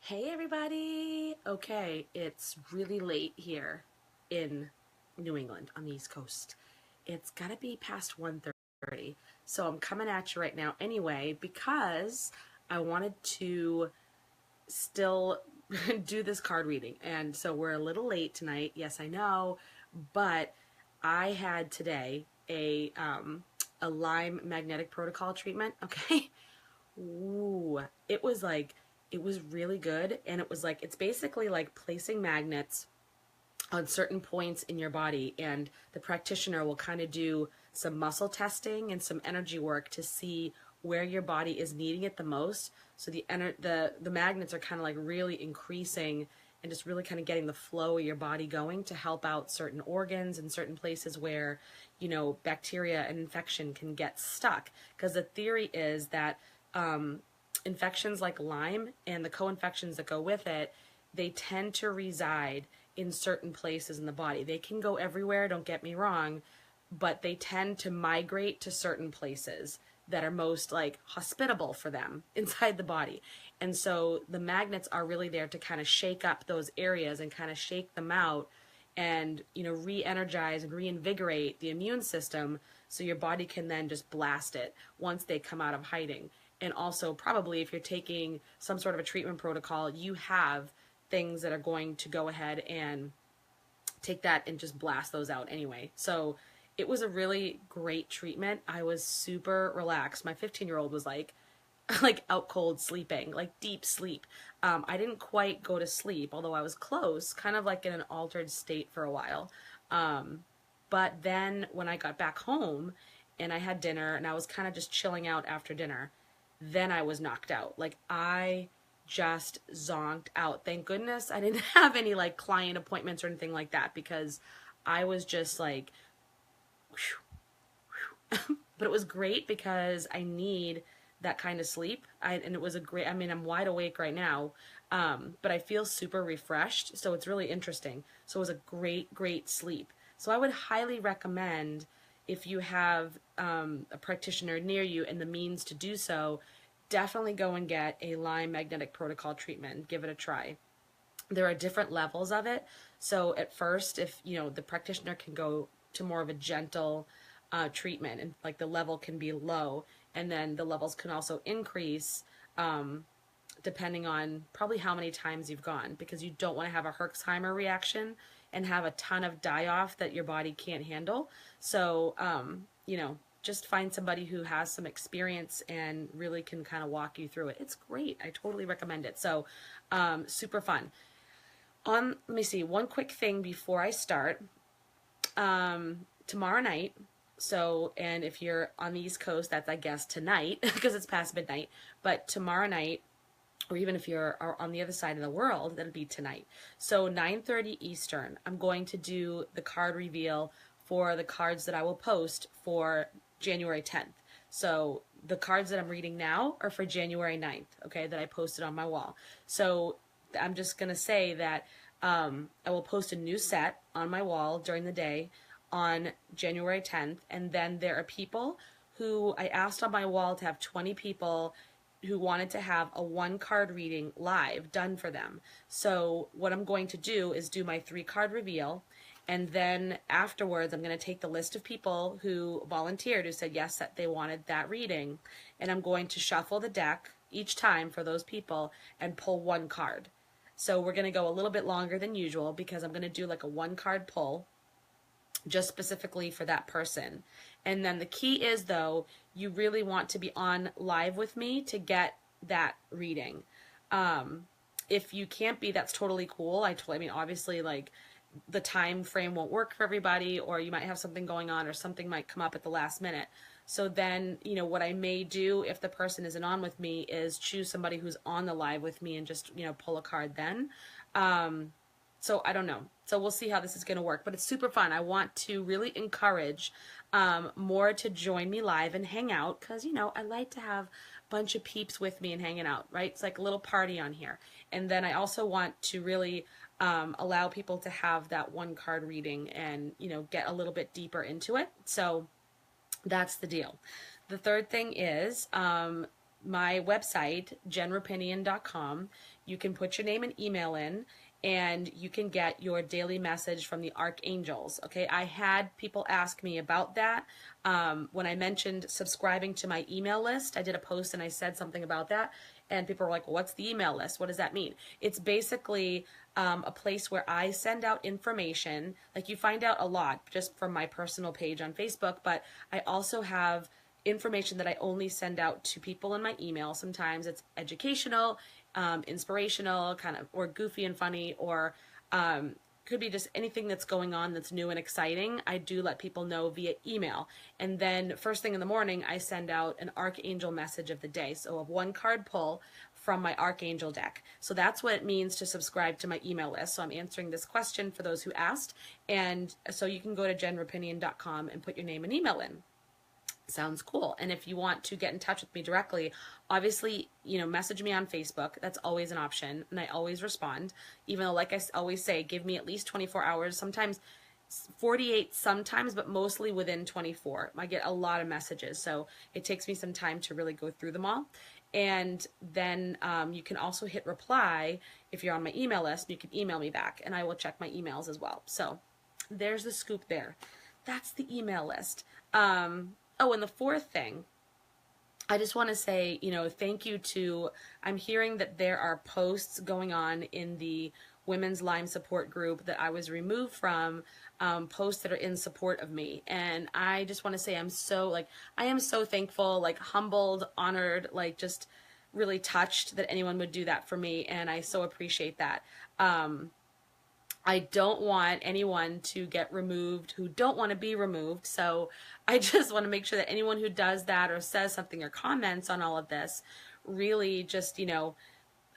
Hey everybody! Okay, it's really late here in New England on the East Coast. It's gotta be past 1:30, so I'm coming at you right now anyway because I wanted to still do this card reading. And so we're a little late tonight, yes I know, but I had today a Lyme magnetic protocol treatment, okay? Ooh, it was really good. And it was like, it's basically like placing magnets on certain points in your body. And the practitioner will kind of do some muscle testing and some energy work to see where your body is needing it the most. So the magnets are kind of like really increasing and just really kind of getting the flow of your body going to help out certain organs and certain places where, bacteria and infection can get stuck. Because the theory is that infections like Lyme and the co-infections that go with it, they tend to reside in certain places in the body. They can go everywhere, don't get me wrong, but they tend to migrate to certain places that are most like hospitable for them inside the body. And so the magnets are really there to kind of shake up those areas and kind of shake them out and, re-energize and reinvigorate the immune system so your body can then just blast it once they come out of hiding. And also probably if you're taking some sort of a treatment protocol, you have things that are going to go ahead and take that and just blast those out anyway. So it was a really great treatment. I was super relaxed. My 15-year-old was like out cold sleeping, like deep sleep. I didn't quite go to sleep, although I was close, kind of like in an altered state for a while. But then when I got back home and I had dinner and I was kind of just chilling out after dinner, then I was knocked out. Like I just zonked out. Thank goodness I didn't have any like client appointments or anything like that because I was just like, but it was great because I need that kind of sleep. And it was I'm wide awake right now, but I feel super refreshed. So it's really interesting. So it was a great, great sleep. So I would highly recommend if you have a practitioner near you and the means to do so, definitely go and get a Lyme magnetic protocol treatment. Give it a try. There are different levels of it. So at first, if the practitioner can go to more of a gentle treatment, and like the level can be low, and then the levels can also increase depending on probably how many times you've gone, because you don't want to have a Herxheimer reaction and have a ton of die-off that your body can't handle. So, just find somebody who has some experience and really can kind of walk you through it. It's great. I totally recommend it. So, super fun. Let me see, one quick thing before I start. Tomorrow night, and if you're on the East Coast, that's, I guess, tonight, because it's past midnight, but tomorrow night, or even if you're on the other side of the world, that'll be tonight. So 9:30 Eastern, I'm going to do the card reveal for the cards that I will post for January 10th. So the cards that I'm reading now are for January 9th, okay, that I posted on my wall. So I'm just going to say that I will post a new set on my wall during the day on January 10th. And then there are people who I asked on my wall to have 20 people who wanted to have a 1-card reading live done for them. So what I'm going to do is do my 3-card reveal. And then afterwards, I'm going to take the list of people who volunteered, who said yes, that they wanted that reading. And I'm going to shuffle the deck each time for those people and pull 1 card. So we're going to go a little bit longer than usual because I'm going to do like a 1-card pull just specifically for that person. And then the key is, though, you really want to be on live with me to get that reading. If you can't be, that's totally cool. Obviously, like, the time frame won't work for everybody, or you might have something going on, or something might come up at the last minute. So then, what I may do if the person isn't on with me is choose somebody who's on the live with me and just, pull a card then. So I don't know. So we'll see how this is going to work, but it's super fun. I want to really encourage more to join me live and hang out because, I like to have a bunch of peeps with me and hanging out, right? It's like a little party on here. And then I also want to really allow people to have that 1-card reading and, get a little bit deeper into it. So that's the deal. The third thing is my website, jenrapinian.com. You can put your name and email in, and you can get your daily message from the archangels. Okay, I had people ask me about that. When I mentioned subscribing to my email list, I did a post and I said something about that, and people were like, well, what's the email list? What does that mean? It's basically a place where I send out information. Like, you find out a lot just from my personal page on Facebook, but I also have information that I only send out to people in my email. Sometimes it's educational, inspirational, kind of, or goofy and funny, or could be just anything that's going on that's new and exciting. I do let people know via email. And then first thing in the morning, I send out an archangel message of the day. So a 1-card pull from my archangel deck. So that's what it means to subscribe to my email list. So I'm answering this question for those who asked. And so you can go to jenrapinian.com and put your name and email in. Sounds cool. And if you want to get in touch with me directly, obviously, message me on Facebook. That's always an option, and I always respond, even though, like I always say, give me at least 24 hours, sometimes 48 sometimes, but mostly within 24. I get a lot of messages, so it takes me some time to really go through them all. And then you can also hit reply. If you're on my email list, you can email me back, and I will check my emails as well. So there's the scoop there. That's the email list. Oh, and the fourth thing, I just want to say, thank you to, I'm hearing that there are posts going on in the Women's Lyme Support Group that I was removed from, posts that are in support of me. And I just want to say I am so thankful, humbled, honored, just really touched that anyone would do that for me. And I so appreciate that. I don't want anyone to get removed who don't want to be removed. So I just want to make sure that anyone who does that or says something or comments on all of this, really just,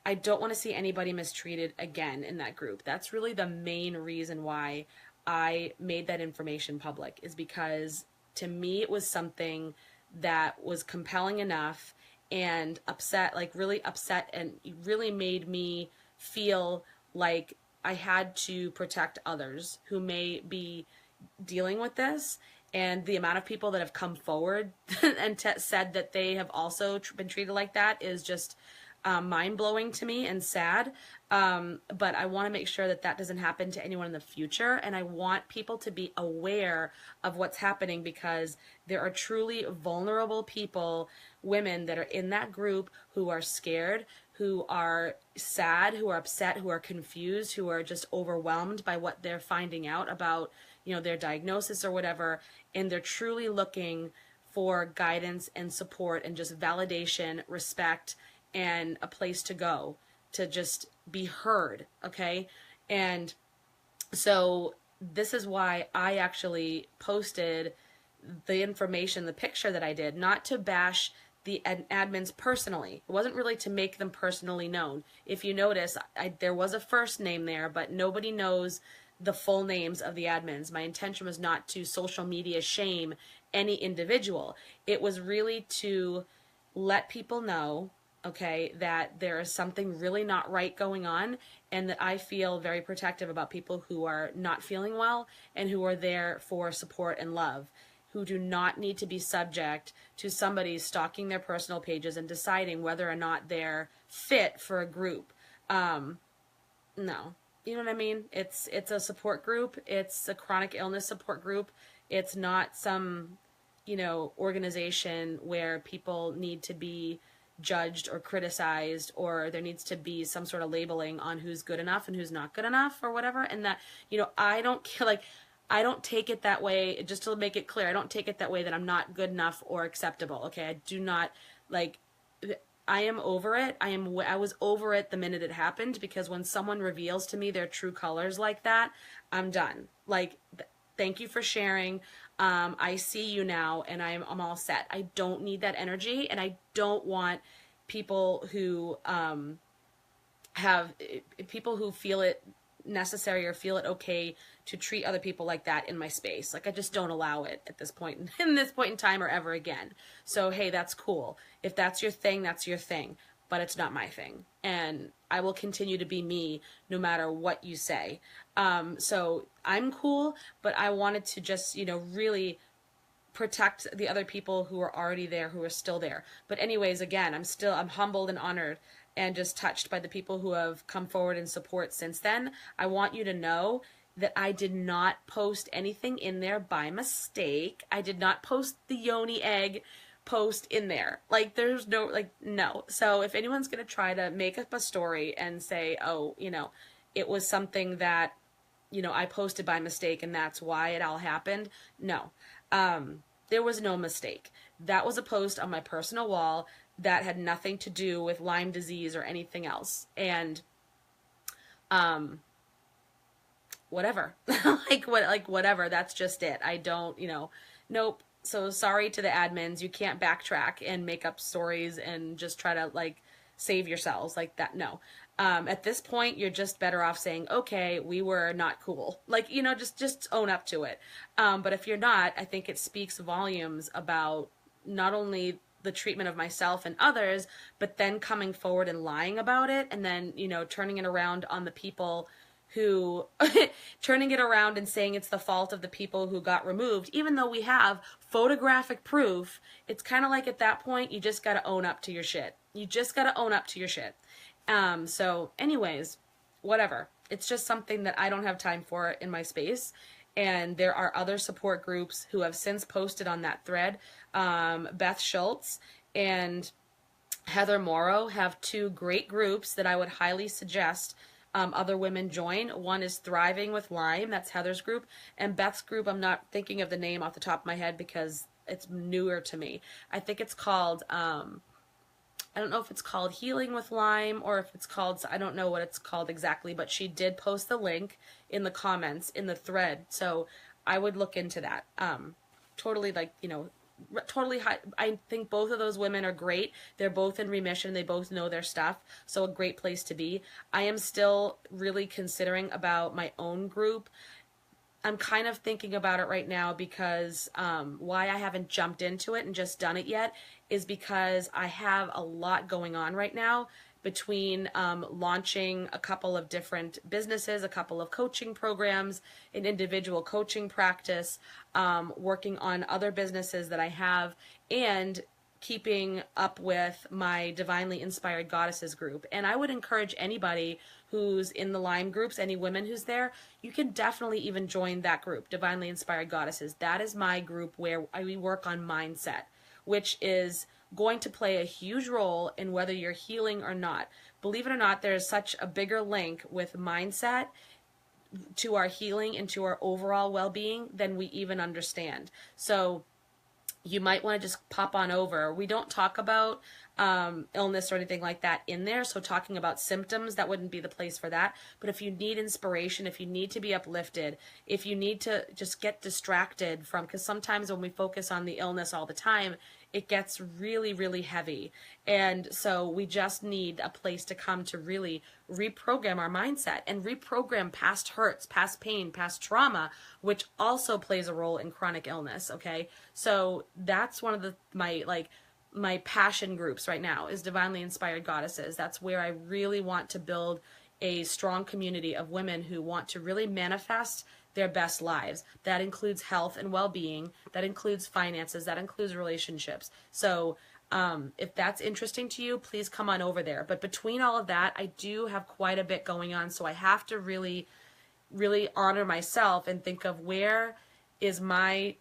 I don't want to see anybody mistreated again in that group. That's really the main reason why I made that information public, is because to me it was something that was compelling enough and really upset, and really made me feel like I had to protect others who may be dealing with this. And the amount of people that have come forward and said that they have also been treated like that is just mind-blowing to me and sad. But I want to make sure that doesn't happen to anyone in the future. And I want people to be aware of what's happening, because there are truly vulnerable people, women that are in that group, who are scared, who are sad, who are upset, who are confused, who are just overwhelmed by what they're finding out about, their diagnosis or whatever. And they're truly looking for guidance and support and just validation, respect, and a place to go to just be heard. Okay. And so this is why I actually posted the information, the picture that I did, not to bash the admins personally. It wasn't really to make them personally known. If you notice, there was a first name there, but nobody knows the full names of the admins. My intention was not to social media shame any individual. It was really to let people know, okay, that there is something really not right going on, and that I feel very protective about people who are not feeling well and who are there for support and love, who do not need to be subject to somebody stalking their personal pages and deciding whether or not they're fit for a group. No. You know what I mean? It's a support group. It's a chronic illness support group. It's not some, organization where people need to be judged or criticized, or there needs to be some sort of labeling on who's good enough and who's not good enough or whatever. And that, I don't take it that way. Just to make it clear, I don't take it that way that I'm not good enough or acceptable. Okay. I do not I am over it. I was over it the minute it happened, because when someone reveals to me their true colors like that, I'm done. Thank you for sharing. I see you now, and I'm all set. I don't need that energy, and I don't want people who people who feel it necessary or feel it okay to treat other people like that in my space. I just don't allow it at this point in time or ever again. So, hey, that's cool. If that's your thing, that's your thing, but it's not my thing. And I will continue to be me no matter what you say. So I'm cool, but I wanted to just, really protect the other people who are already there, who are still there. But anyways, again, I'm humbled and honored and just touched by the people who have come forward in support since then. I want you to know that I did not post anything in there by mistake. I did not post the yoni egg post in there. Like, there's no, like, no. So if anyone's going to try to make up a story and say, oh, it was something that, I posted by mistake and that's why it all happened. No. There was no mistake. That was a post on my personal wall that had nothing to do with Lyme disease or anything else. And, whatever, whatever. That's just it. I don't, nope. So sorry to the admins. You can't backtrack and make up stories and just try to save yourselves like that. No. At this point, you're just better off saying, okay, we were not cool. Just own up to it. But if you're not, I think it speaks volumes about not only the treatment of myself and others, but then coming forward and lying about it, and then, turning it around on the people who, turning it around and saying it's the fault of the people who got removed, even though we have photographic proof. It's kind of like at that point, you just got to own up to your shit. You just got to own up to your shit. So anyways, whatever. It's just something that I don't have time for in my space. And there are other support groups who have since posted on that thread. Beth Schultz and Heather Morrow have two great groups that I would highly suggest other women join. One is Thriving with Lyme. That's Heather's group. And Beth's group, I'm not thinking of the name off the top of my head because it's newer to me. I think it's called, I don't know if it's called Healing with Lyme or if it's called, I don't know what it's called exactly, but she did post the link in the comments in the thread. So I would look into that. Totally totally high. I think both of those women are great. They're both in remission. They both know their stuff. So a great place to be. I am still really considering about my own group. I'm kind of thinking about it right now because why I haven't jumped into it and just done it yet is because I have a lot going on right now between launching a couple of different businesses, a couple of coaching programs, an individual coaching practice, working on other businesses that I have, and keeping up with my Divinely Inspired Goddesses group. And I would encourage anybody who's in the Lyme groups, any women who's there, you can definitely even join that group, Divinely Inspired Goddesses. That is my group where we work on mindset, which is going to play a huge role in whether you're healing or not. Believe it or not, there is such a bigger link with mindset to our healing and to our overall well-being than we even understand. So you might want to just pop on over. We don't talk about illness or anything like that in there, so talking about symptoms, that wouldn't be the place for that. But if you need inspiration, if you need to be uplifted, if you need to just get distracted from, because sometimes when we focus on the illness all the time, it gets really, really heavy. And so we just need a place to come to really reprogram our mindset and reprogram past hurts, past pain, past trauma, which also plays a role in chronic illness, okay? So that's one of my passion groups right now is Divinely Inspired Goddesses. That's where I really want to build a strong community of women who want to really manifest their best lives. That includes health and well-being. That includes finances. That includes relationships. So if that's interesting to you, please come on over there. But between all of that, I do have quite a bit going on. So I have to really, really honor myself and think of where's my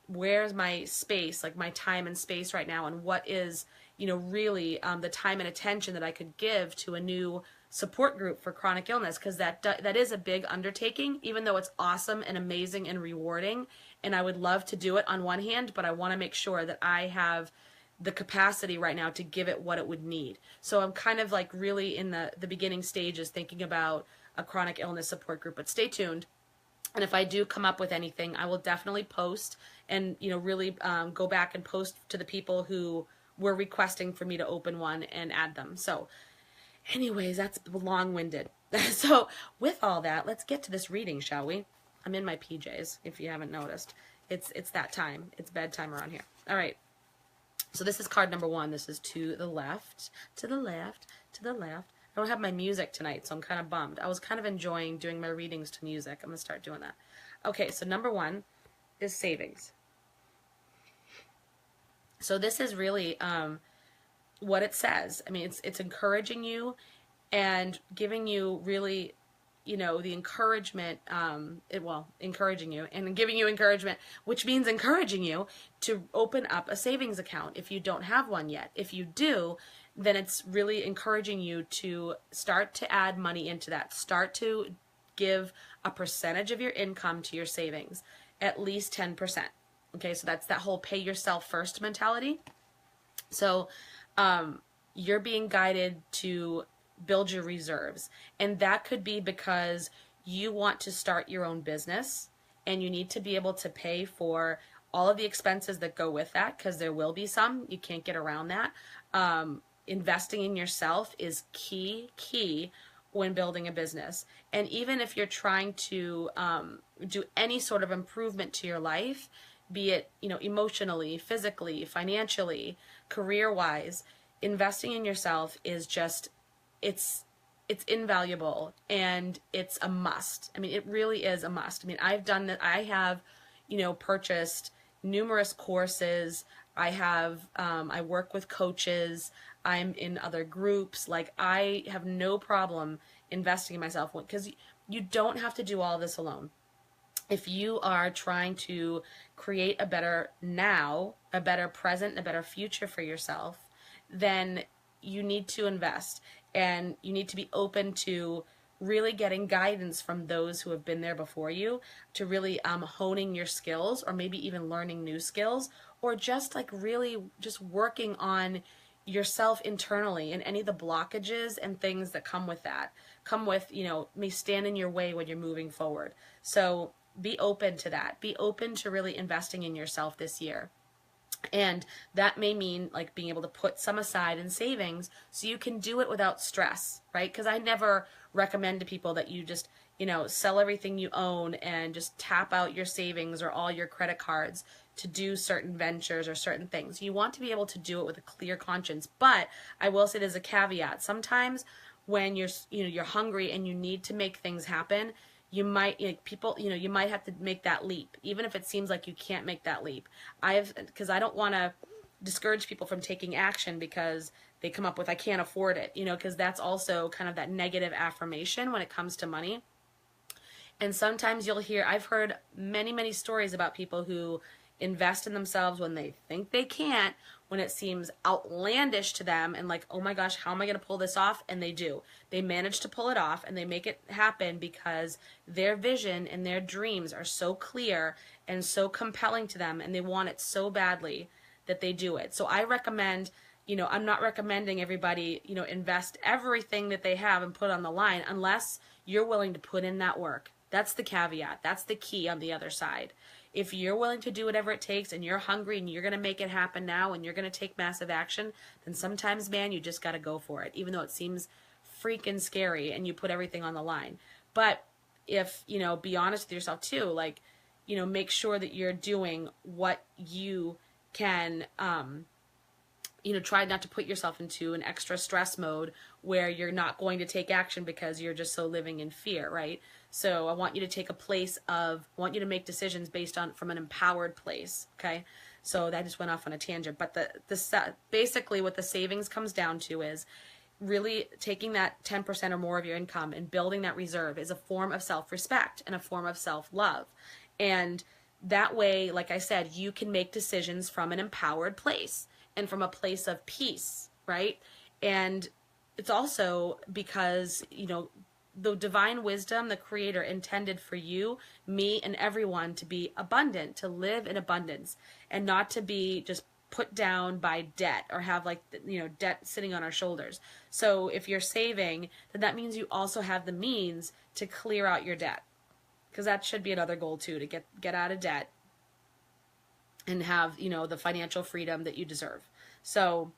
space, like my time and space right now, and what is, really the time and attention that I could give to a new support group for chronic illness, because that is a big undertaking, even though it's awesome and amazing and rewarding, and I would love to do it on one hand, but I want to make sure that I have the capacity right now to give it what it would need. So I'm kind of really in the beginning stages thinking about a chronic illness support group, but stay tuned. And if I do come up with anything, I will definitely post and, really go back and post to the people who were requesting for me to open one and add them. So anyways, that's long-winded. So with all that, let's get to this reading, shall we? I'm in my PJs, if you haven't noticed. It's that time. It's bedtime around here. All right. So this is card number 1. This is to the left, to the left, to the left. I don't have my music tonight, so I'm kind of bummed. I was kind of enjoying doing my readings to music. I'm going to start doing that. Okay, so number 1 is savings. So this is really what it says. I mean, it's encouraging you and giving you really, the encouragement, encouraging you and giving you encouragement, which means encouraging you to open up a savings account if you don't have one yet. If you do, then it's really encouraging you to start to add money into that. Start to give a percentage of your income to your savings, at least 10%. Okay, so that's that whole pay yourself first mentality. So you're being guided to build your reserves. And that could be because you want to start your own business and you need to be able to pay for all of the expenses that go with that, because there will be some. You can't get around that. Investing in yourself is key when building a business. And even if you're trying to do any sort of improvement to your life, be it, emotionally, physically, financially, career-wise, investing in yourself is just, it's invaluable, and it's a must. I mean, it really is a must. I mean, I've done that. I have, purchased numerous courses. I work with coaches. I'm in other groups. Like, I have no problem investing in myself, because you don't have to do all this alone. If you are trying to create a better now, a better present, a better future for yourself, then you need to invest, and you need to be open to really getting guidance from those who have been there before you, to really honing your skills, or maybe even learning new skills, or just like really just working on yourself internally, and any of the blockages and things that come with that, may stand in your way when you're moving forward. So be open to that. Be open to really investing in yourself this year. And that may mean like being able to put some aside in savings so you can do it without stress, right? Because I never recommend to people that you just, sell everything you own and just tap out your savings or all your credit cards to do certain ventures or certain things. You want to be able to do it with a clear conscience. But I will say there's a caveat. Sometimes when you're hungry and you need to make things happen, you might, you might have to make that leap, even if it seems like you can't make that leap. Because I don't want to discourage people from taking action because they come up with, I can't afford it, because that's also kind of that negative affirmation when it comes to money. And sometimes I've heard many, many stories about people who invest in themselves when they think they can't, when it seems outlandish to them, and like, oh my gosh, how am I going to pull this off? And they do. They manage to pull it off, and they make it happen because their vision and their dreams are so clear and so compelling to them, and they want it so badly that they do it. So I recommend, I'm not recommending everybody, invest everything that they have and put on the line unless you're willing to put in that work. That's the caveat. That's the key on the other side. If you're willing to do whatever it takes, and you're hungry, and you're going to make it happen now, and you're going to take massive action, then sometimes, man, you just got to go for it, even though it seems freaking scary and you put everything on the line. But if, be honest with yourself too, like, make sure that you're doing what you can, try not to put yourself into an extra stress mode where you're not going to take action because you're just so living in fear, right? So I want you to take I want you to make decisions from an empowered place, okay? So that just went off on a tangent. But basically what the savings comes down to is really taking that 10% or more of your income and building that reserve is a form of self-respect and a form of self-love. And that way, like I said, you can make decisions from an empowered place and from a place of peace, right? And it's also because, the divine wisdom, the creator intended for you, me, and everyone to be abundant, to live in abundance, and not to be just put down by debt or have debt sitting on our shoulders. So if you're saving, then that means you also have the means to clear out your debt, because that should be another goal too, to get out of debt and have, the financial freedom that you deserve. So,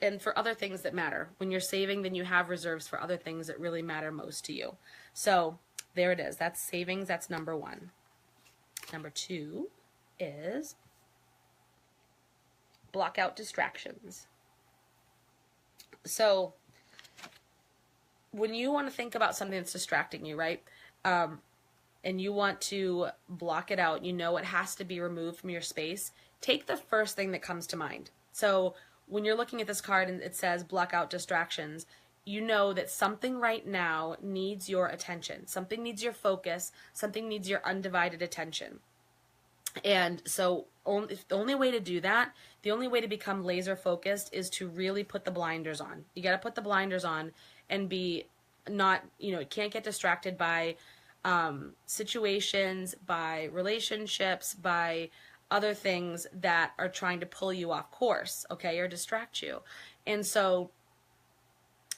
and for other things that matter. When you're saving, then you have reserves for other things that really matter most to you. So there it is. That's savings. That's number one. Number two is block out distractions. So when you want to think about something that's distracting you, right? And you want to block it out, it has to be removed from your space. take the first thing that comes to mind. So when you're looking at this card and it says block out distractions, you know that something right now needs your attention. Something needs your focus. Something needs your undivided attention. And so the only way to do that, the only way to become laser focused is to really put the blinders on. You got to put the blinders on and be not, you can't get distracted by situations, by relationships, by other things that are trying to pull you off course, okay, or distract you. And so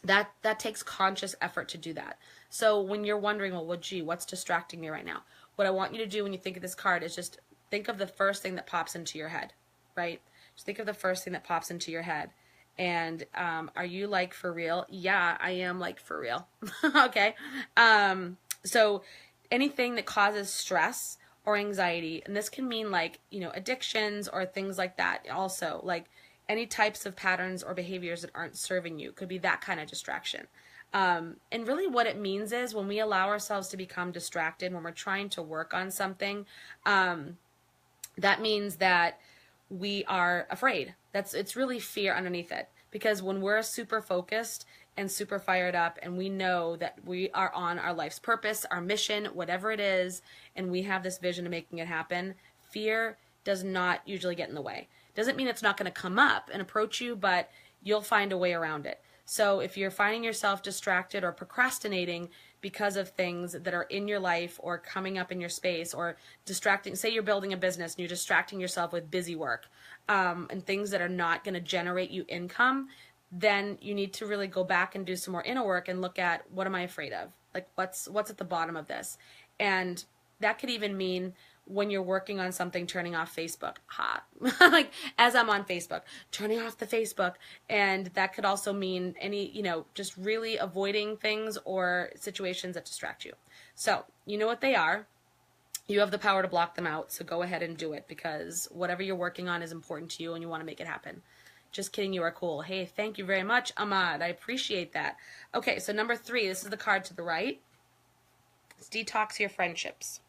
that takes conscious effort to do that. So when you're wondering, well, gee, what's distracting me right now? What I want you to do when you think of this card is just think of the first thing that pops into your head, right? Just think of the first thing that pops into your head. And are you like for real? Yeah, I am like for real. Okay. So anything that causes stress or anxiety, and this can mean like, addictions or things like that. Also, like any types of patterns or behaviors that aren't serving you, could be that kind of distraction. And really what it means is when we allow ourselves to become distracted, when we're trying to work on something, that means that we are afraid. It's really fear underneath it. Because when we're super focused and super fired up and we know that we are on our life's purpose, our mission, whatever it is, and we have this vision of making it happen, fear does not usually get in the way. Doesn't mean it's not going to come up and approach you, but you'll find a way around it. So if you're finding yourself distracted or procrastinating because of things that are in your life or coming up in your space, or distracting, say you're building a business and you're distracting yourself with busy work and things that are not going to generate you income, then you need to really go back and do some more inner work and look at, what am I afraid of? Like what's at the bottom of this? And that could even mean when you're working on something, turning off Facebook. Like as I'm on Facebook, turning off the Facebook. And that could also mean any, just really avoiding things or situations that distract you. So you know what they are. You have the power to block them out. So go ahead and do it, because whatever you're working on is important to you and you want to make it happen. Just kidding, you are cool. Hey, thank you very much, Ahmad. I appreciate that. Okay, so number 3, this is the card to the right. It's detox your friendships,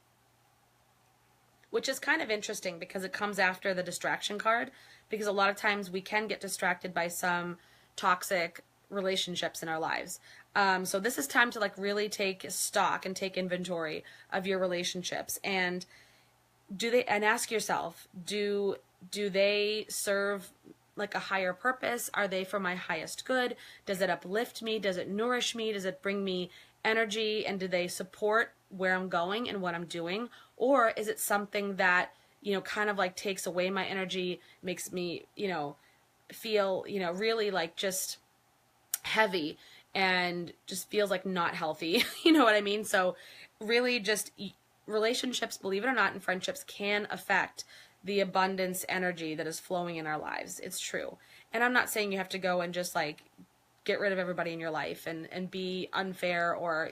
which is kind of interesting because it comes after the distraction card, because a lot of times we can get distracted by some toxic relationships in our lives. So this is time to like really take stock and take inventory of your relationships, and ask yourself, do they serve like a higher purpose? Are they for my highest good? Does it uplift me? Does it nourish me? Does it bring me energy? And do they support where I'm going and what I'm doing? Or is it something that, kind of like takes away my energy, makes me, feel, really like just heavy and just feels like not healthy? You know what I mean? So really just relationships, believe it or not, and friendships can affect the abundance energy that is flowing in our lives. It's true. And I'm not saying you have to go and just like get rid of everybody in your life and be unfair or,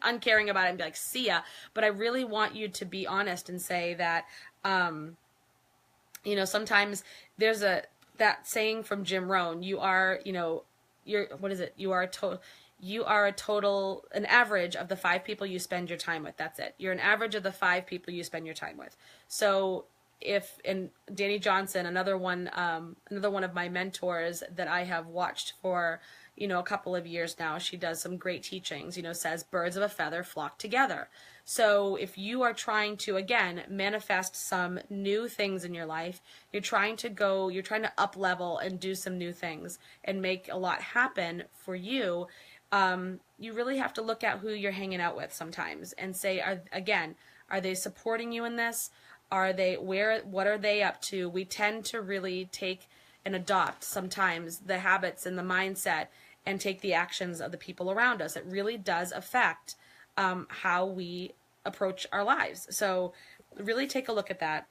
uncaring about it and be like, see ya. But I really want you to be honest and say that, sometimes there's that saying from Jim Rohn, you are, what is it? You are an average of the 5 people you spend your time with. That's it. You're an average of the 5 people you spend your time with. So and Danny Johnson, another one of my mentors that I have watched for, a couple of years now, she does some great teachings, says birds of a feather flock together. So if you are trying to, again, manifest some new things in your life, you're trying to up level and do some new things and make a lot happen for you, you really have to look at who you're hanging out with sometimes and say, are they supporting you in this? What are they up to? We tend to really take and adopt sometimes the habits and the mindset and take the actions of the people around us. It really does affect how we approach our lives. So really take a look at that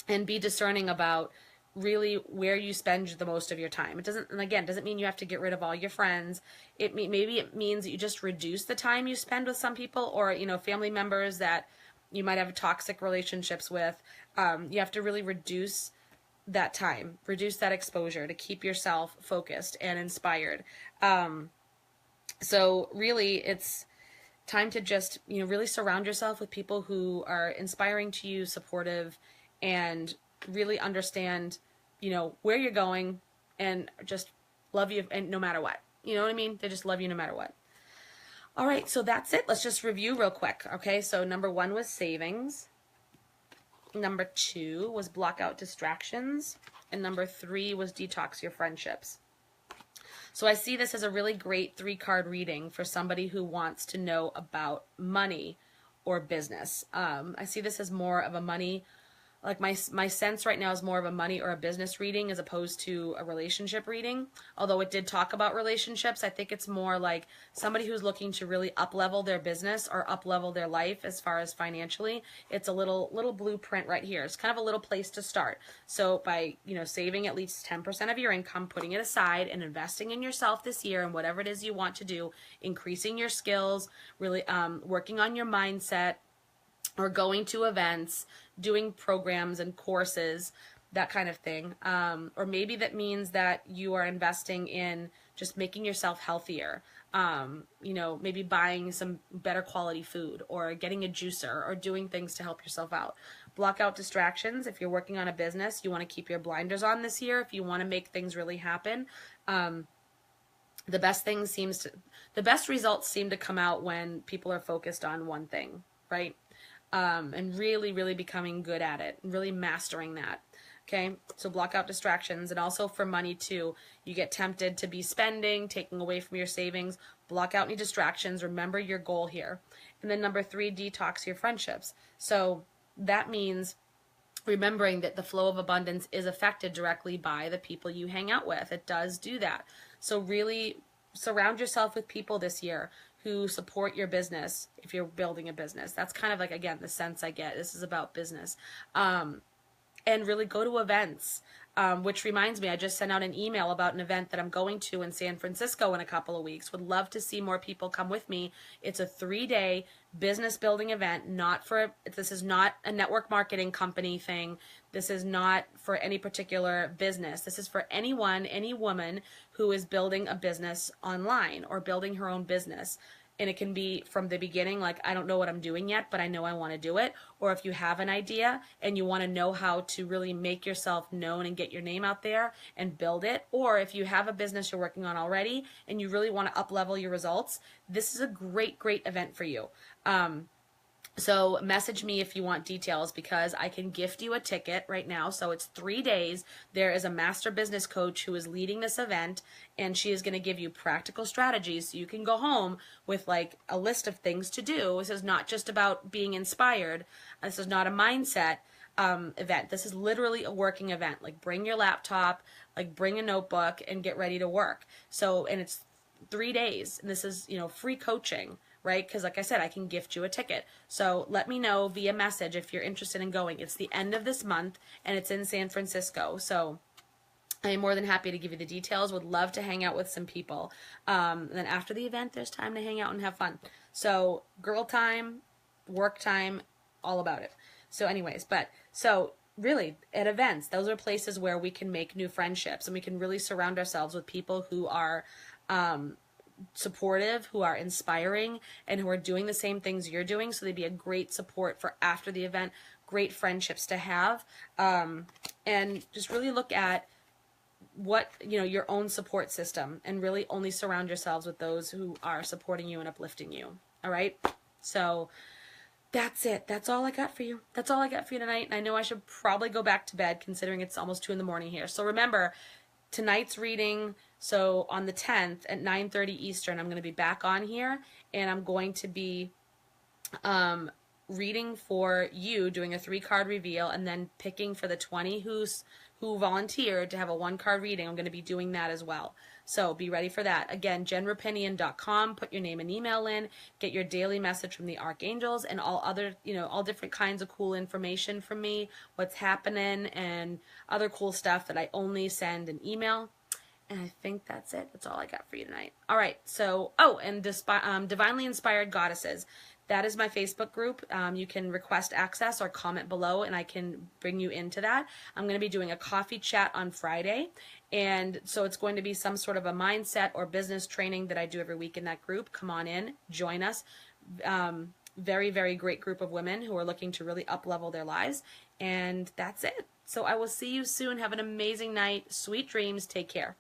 and be discerning about really where you spend the most of your time. It doesn't mean you have to get rid of all your friends. Maybe it means that you just reduce the time you spend with some people, or family members that you might have toxic relationships with. You have to really reduce that time, reduce that exposure to keep yourself focused and inspired. So really it's time to just, really surround yourself with people who are inspiring to you, supportive, and really understand, where you're going and just love you and no matter what. You know what I mean? They just love you no matter what. All right, so that's it. Let's just review real quick. Okay, so number 1 was savings. Number 2 was block out distractions. And number 3 was detox your friendships. So I see this as a really great 3-card reading for somebody who wants to know about money or business. I see this as more of a money, like my sense right now is more of a money or a business reading as opposed to a relationship reading. Although it did talk about relationships, I think it's more like somebody who's looking to really up-level their business or up-level their life as far as financially. It's a little blueprint right here. It's kind of a little place to start. So by, saving at least 10% of your income, putting it aside and investing in yourself this year and whatever it is you want to do, increasing your skills, really working on your mindset, or going to events, doing programs and courses, that kind of thing. Or maybe that means that you are investing in just making yourself healthier. Maybe buying some better quality food or getting a juicer or doing things to help yourself out. Block out distractions. If you're working on a business, you want to keep your blinders on this year. If you want to make things really happen, the best results seem to come out when people are focused on one thing, right? And really, really becoming good at it, and really mastering that. Okay, so block out distractions. And also for money too, you get tempted to be spending, taking away from your savings. Block out any distractions. Remember your goal here. And then number 3, detox your friendships. So that means remembering that the flow of abundance is affected directly by the people you hang out with. It does do that. So really surround yourself with people this year who support your business if you're building a business. That's kind of like, again, the sense I get. This is about business. And really go to events, which reminds me, I just sent out an email about an event that I'm going to in San Francisco in a couple of weeks. Would love to see more people come with me. It's a 3-day business building event. This is not a network marketing company thing. This is not for any particular business. This is for anyone, any woman who is building a business online or building her own business. And it can be from the beginning, like, I don't know what I'm doing yet, but I know I want to do it. Or if you have an idea and you want to know how to really make yourself known and get your name out there and build it. Or if you have a business you're working on already and you really want to up-level your results, this is a great, great event for you. So message me if you want details, because I can gift you a ticket right now. So it's 3 days. There is a master business coach who is leading this event, and she is going to give you practical strategies so you can go home with like a list of things to do. This is not just about being inspired. This is not a mindset event. This is literally a working event. Like, bring your laptop, like bring a notebook and get ready to work. So, and it's 3 days, and this is, free coaching. Right? Because like I said, I can gift you a ticket. So let me know via message if you're interested in going. It's the end of this month, and it's in San Francisco. So I'm more than happy to give you the details. Would love to hang out with some people. And then after the event, there's time to hang out and have fun. So girl time, work time, all about it. So anyways, so really at events, those are places where we can make new friendships, and we can really surround ourselves with people who are supportive, who are inspiring, and who are doing the same things you're doing. So they'd be a great support for after the event, great friendships to have, and just really look at what, your own support system, and really only surround yourselves with those who are supporting you and uplifting you. All right. So that's it. That's all I got for you. That's all I got for you tonight. And I know I should probably go back to bed, considering it's almost 2 a.m. here. So remember, tonight's reading, so on the 10th at 9:30 Eastern, I'm going to be back on here, and I'm going to be reading for you, doing a 3-card reveal, and then picking for the 20 who volunteered to have a 1-card reading. I'm going to be doing that as well. So be ready for that. Again, jenrapinian.com. Put your name and email in. Get your daily message from the archangels and all other, all different kinds of cool information from me, what's happening, and other cool stuff that I only send an email. And I think that's it. That's all I got for you tonight. All right. So, and Divinely Inspired Goddesses. That is my Facebook group. You can request access or comment below, and I can bring you into that. I'm going to be doing a coffee chat on Friday. And so it's going to be some sort of a mindset or business training that I do every week in that group. Come on in, join us. Very, very great group of women who are looking to really up-level their lives. And that's it. So I will see you soon. Have an amazing night. Sweet dreams. Take care.